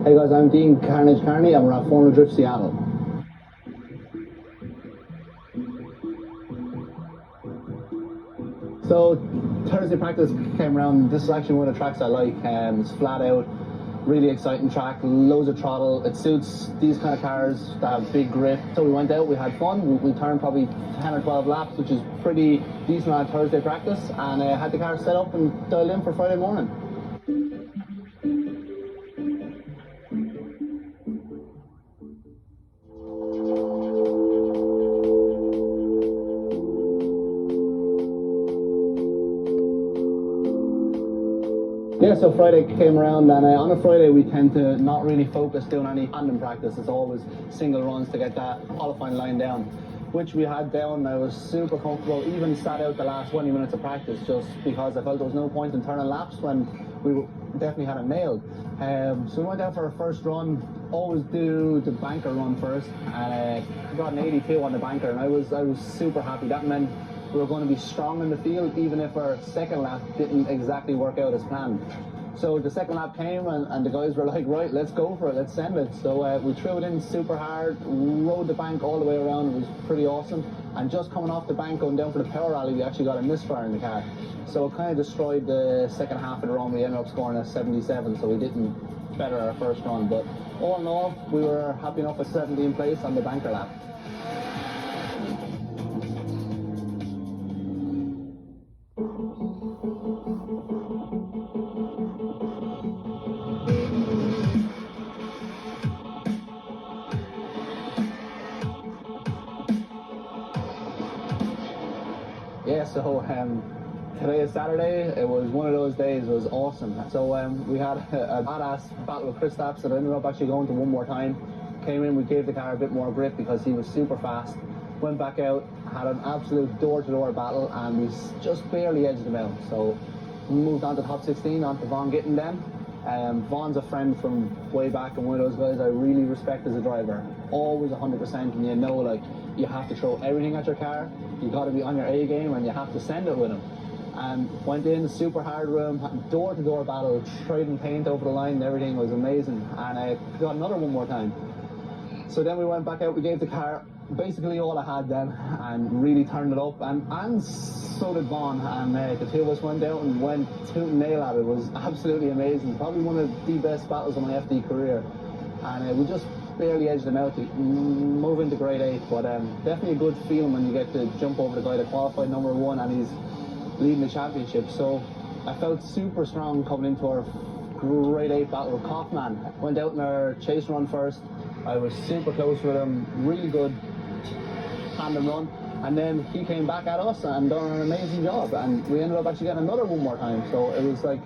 Hey guys, I'm Dean, Kearney, and we're at Formula Drift Seattle. So Thursday practice came around. This is actually one of the tracks I like. It's flat out, really exciting track, loads of throttle. It suits these kind of cars that have big grip. So we went out, we had fun. We turned probably 10 or 12 laps, which is pretty decent on Thursday practice, and had the car set up and dialed in for Friday morning. Yeah, so Friday came around, and on a Friday we tend to not really focus doing any tandem practice. It's always single runs to get that qualifying line down, which we had down. I was super comfortable, even sat out the last 20 minutes of practice just because I felt there was no point in turning laps when we definitely had it nailed. So we went out for our first run. Always do the banker run first, and got an 82 on the banker, and I was super happy. That meant we were going to be strong in the field, even if our second lap didn't exactly work out as planned. So the second lap came, and the guys were like, right, let's go for it, let's send it. So we threw it in super hard, rode the bank all the way around. It was pretty awesome. And just coming off the bank, going down for the power rally, we actually got a misfire in the car. So it kind of destroyed the second half of the run. We ended up scoring a 77, so we didn't better our first run. But all in all, we were happy enough with 17th place on the banker lap. Yeah, so today is Saturday. It was one of those days. It was awesome. So we had a badass battle with Chris Stapps that ended up actually going to one more time. Came in, we gave the car a bit more grip because he was super fast. Went back out, had an absolute door-to-door battle, and we just barely edged him out. So we moved on to top 16, on to Vaughn Gittin then. Vaughn's a friend from way back, and one of those guys I really respect as a driver. Always 100%, and you know, like, you have to throw everything at your car. You got to be on your A game, and you have to send it with him. And went in super hard room, door-to-door battle, trading paint over the line, and everything was amazing. And I got another one more time. So then we went back out, we gave the car basically all I had then, and really turned it up, and so did Vaughn, and the two of us went out and went toot and nail at it. It was absolutely amazing, probably one of the best battles of my FD career, and we just barely edged them out to move into grade 8, but definitely a good feeling when you get to jump over the guy that qualified number 1 and he's leading the championship. So I felt super strong coming into our grade 8 battle with Kaufman. Went out in our chase run first. I was super close with him, really good tandem run, and then he came back at us and done an amazing job, and we ended up actually getting another one more time. So it was like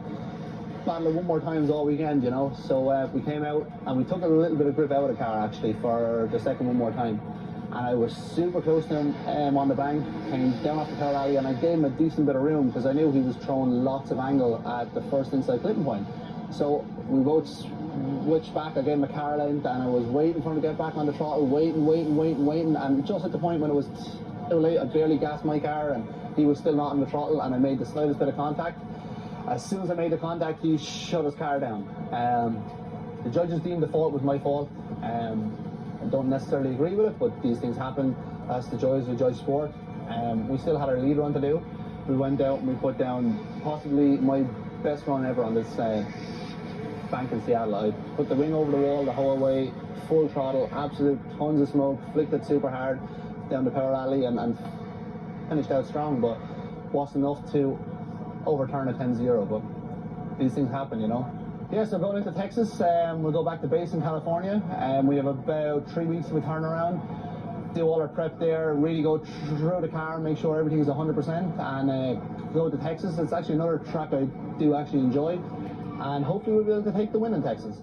battle one more times all weekend, you know. So we came out and we took a little bit of grip out of the car actually for the second one more time, and I was super close to him on the bank, came down off the power alley, and I gave him a decent bit of room because I knew he was throwing lots of angle at the first inside clipping point. So we both switched back. I gave him a car length, and I was waiting for him to get back on the throttle, waiting, and just at the point when it was too late, I barely gassed my car, and he was still not on the throttle, and I made the slightest bit of contact. As soon as I made the contact, he shut his car down. The judges deemed the fault was my fault. I don't necessarily agree with it, but these things happen. That's the joys of judge sport. We still had our lead run to do. We went out and we put down possibly my best run ever on this bank in Seattle. I put the wing over the wall the whole way, full throttle, absolute tons of smoke, flicked it super hard down the power alley, and finished out strong, but wasn't enough to overturn a 10-0, but these things happen, you know. Yeah, so going into Texas, we'll go back to base in California, and we have about 3 weeks of a turnaround. Do all our prep there, really go through the car, make sure everything is 100%, and go to Texas. It's actually another track I do actually enjoy, and hopefully we'll be able to take the win in Texas.